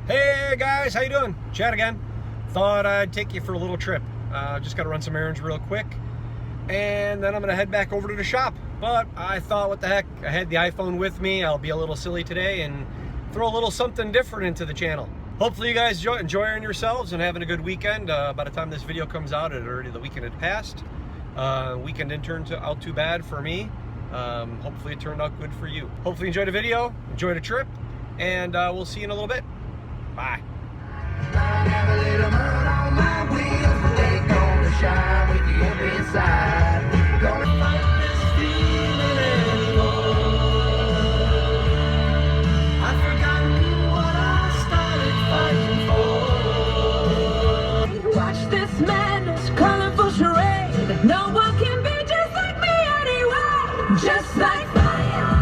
Hey guys, how you doing? Chad again. Thought I'd take you for a little trip. Just got to run some errands real quick, and then I'm gonna head back over to the shop. But I thought, what the heck? I had the iPhone with me. I'll be a little silly today and throw a little something different into the channel. Hopefully you guys enjoying yourselves and having a good weekend. By the time this video comes out, the weekend had passed. Weekend didn't turn out too bad for me. Hopefully it turned out good for you. Hopefully you enjoyed the video, enjoyed the trip, and we'll see you in a little bit. Bye. Watch this madness, colorful charade. No one can be just like me anyway. Just like fire.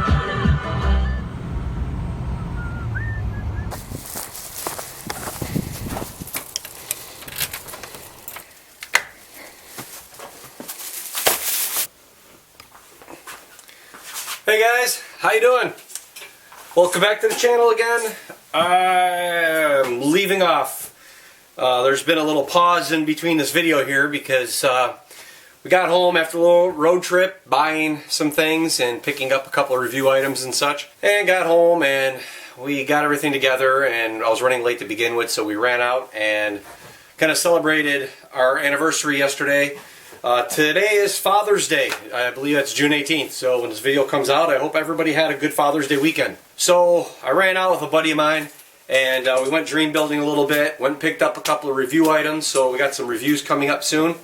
Hey guys, how you doing? Welcome back to the channel again. I'm leaving off. There's been a little pause in between this video here because we got home after a little road trip, buying some things and picking up a couple of review items and such, and got home and we got everything together, and I was running late to begin with, so we ran out and kind of celebrated our anniversary yesterday. Today is Father's Day. I believe that's June 18th, so when this video comes out, I hope everybody had a good Father's Day weekend. So I ran out with a buddy of mine, and we went dream building a little bit, went and picked up a couple of review items, so we got some reviews coming up soon.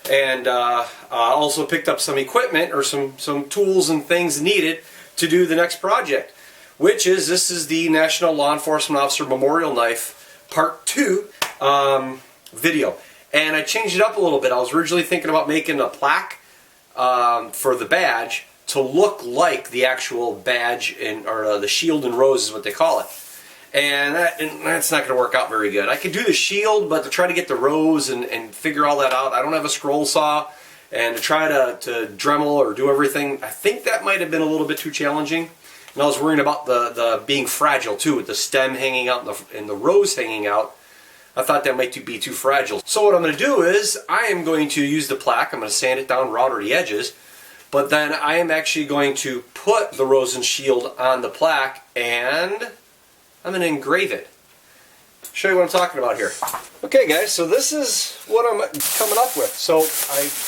And also picked up some equipment, or some tools and things needed to do the next project, which is, this is the National Law Enforcement Officer Memorial Knife Part 2 video. And I changed it up a little bit. I was originally thinking about making a plaque for the badge to look like the actual badge, or the shield and rose is what they call it. And that's not going to work out very good. I could do the shield, but to try to get the rose and figure all that out, I don't have a scroll saw. And to try to Dremel or do everything, I think that might have been a little bit too challenging. And I was worrying about the being fragile too, with the stem hanging out and the rose hanging out. I thought that might be too fragile. So what I'm going to do is, I am going to use the plaque. I'm going to sand it down, router the edges. But then I am actually going to put the rose and shield on the plaque, and I'm going to engrave it. Show you what I'm talking about here. Okay guys, so this is what I'm coming up with. So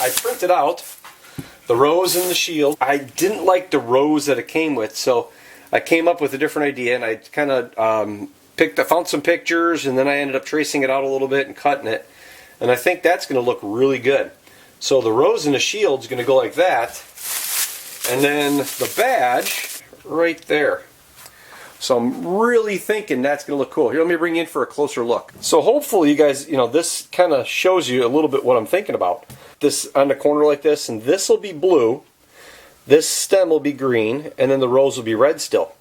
I printed out the rose and the shield. I didn't like the rose that it came with, so I came up with a different idea, and I kind of I found some pictures, and then I ended up tracing it out a little bit and cutting it. And I think that's going to look really good. So the rose and the shield is going to go like that. And then the badge right there. So I'm really thinking that's going to look cool. Here, let me bring you in for a closer look. So hopefully you guys, this kind of shows you a little bit what I'm thinking about. This on the corner like this, and this will be blue. This stem will be green, and then the rose will be red still.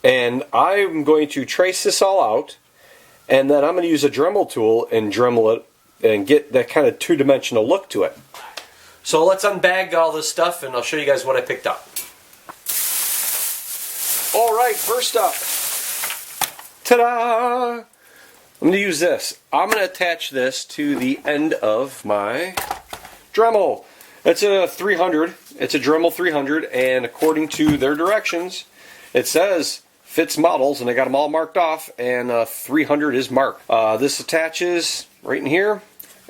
And I'm going to trace this all out, and then I'm going to use a Dremel tool and Dremel it and get that kind of two-dimensional look to it. So let's unbag all this stuff, and I'll show you guys what I picked up. Alright, first up, ta-da! I'm going to use this. I'm going to attach this to the end of my Dremel. It's a 300. It's a Dremel 300, and according to their directions, it says fits models, and I got them all marked off, and 300 is marked. This attaches right in here.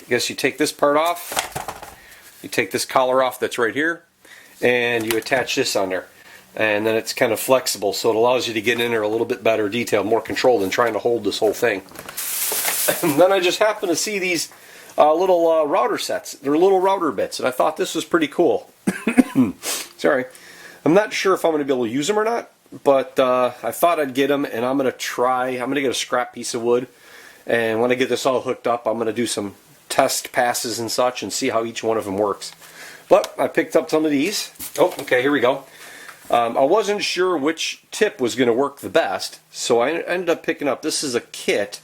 I guess you take this part off, you take this collar off that's right here, and you attach this on there. And then it's kind of flexible, so it allows you to get in there a little bit better detail, more control than trying to hold this whole thing. And then I just happened to see these little router sets. They're little router bits, and I thought this was pretty cool. Sorry. I'm not sure if I'm going to be able to use them or not, but I thought I'd get them, and I'm going to get a scrap piece of wood, and when I get this all hooked up, I'm going to do some test passes and such and see how each one of them works. But I picked up some of these. Oh, okay, here we go. I wasn't sure which tip was going to work the best, so I ended up picking up, this is a kit,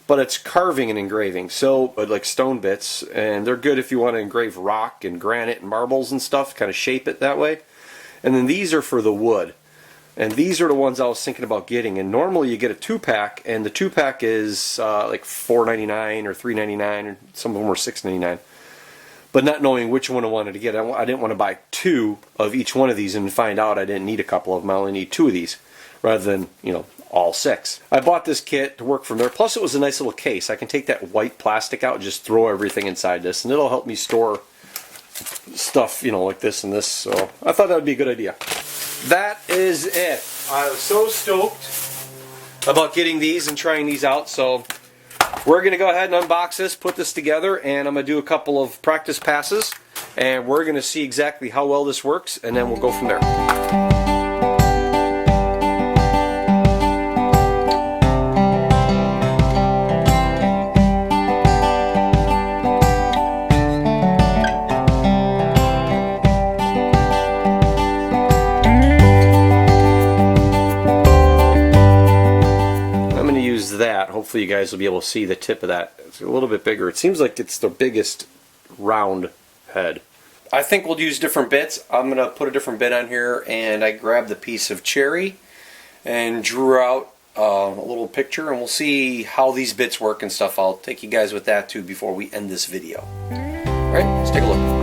but it's carving and engraving, so like stone bits, and they're good if you want to engrave rock and granite and marbles and stuff, kind of shape it that way. And then these are for the wood. And these are the ones I was thinking about getting. And normally you get a 2-pack, and the 2-pack is like $4.99 or $3.99, or some of them were $6.99. But not knowing which one I wanted to get, I didn't want to buy 2 of each one of these and find out I didn't need a couple of them. I only need 2 of these, rather than, you know, all 6. I bought this kit to work from there. Plus it was a nice little case. I can take that white plastic out and just throw everything inside this, and it'll help me store stuff, you know, like this and this. So I thought that would be a good idea. That is it. I was so stoked about getting these and trying these out. So we're going to go ahead and unbox this, put this together, and I'm going to do a couple of practice passes, and we're going to see exactly how well this works, and then we'll go from there. That hopefully you guys will be able to see the tip of that. It's a little bit bigger. It seems like it's the biggest round head. I think we'll use different bits. I'm gonna put a different bit on here, and I grabbed the piece of cherry and drew out a little picture, and we'll see how these bits work and stuff. I'll take you guys with that too before we end this video. Alright, let's take a look.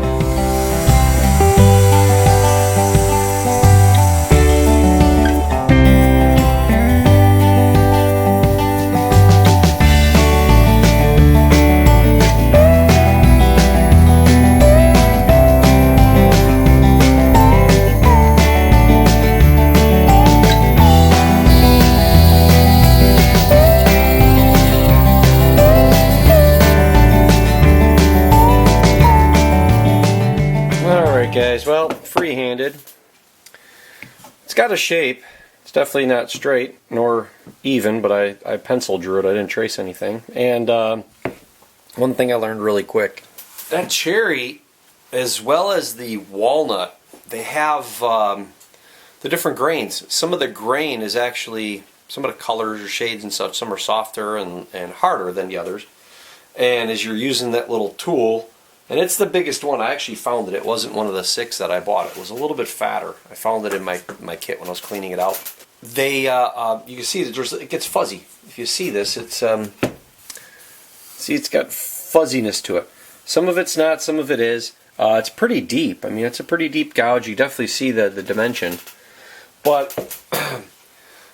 Guys, well, free-handed. It's got a shape. It's definitely not straight nor even, but I pencil drew it. I didn't trace anything. And one thing I learned really quick, that cherry as well as the walnut, they have the different grains. Some of the grain is actually, some of the colors or shades and such, some are softer and harder than the others. And as you're using that little tool, and it's the biggest one. I actually found that it wasn't one of the 6 that I bought. It was a little bit fatter. I found it in my kit when I was cleaning it out. They, you can see that it gets fuzzy. If you see this, it's see, it's got fuzziness to it. Some of it's not, some of it is. It's pretty deep. I mean, it's a pretty deep gouge. You definitely see the dimension. But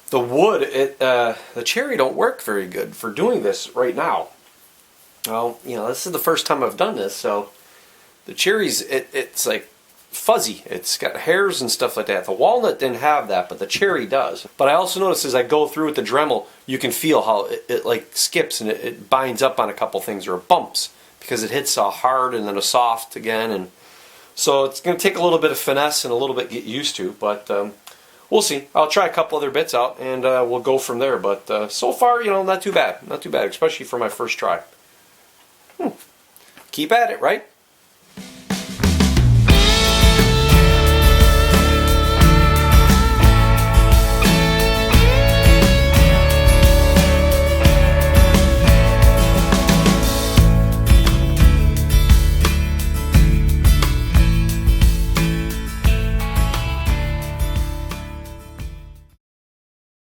the wood, the cherry don't work very good for doing this right now. Well, you know, this is the first time I've done this, so the cherries, it's like fuzzy. It's got hairs and stuff like that. The walnut didn't have that, but the cherry does. But I also noticed as I go through with the Dremel, you can feel how it like skips and it binds up on a couple things, or it bumps, because it hits a hard and then a soft again. And so it's going to take a little bit of finesse and a little bit get used to, but we'll see. I'll try a couple other bits out, and we'll go from there. But so far, you know, not too bad. Not too bad, especially for my first try. Keep at it, right?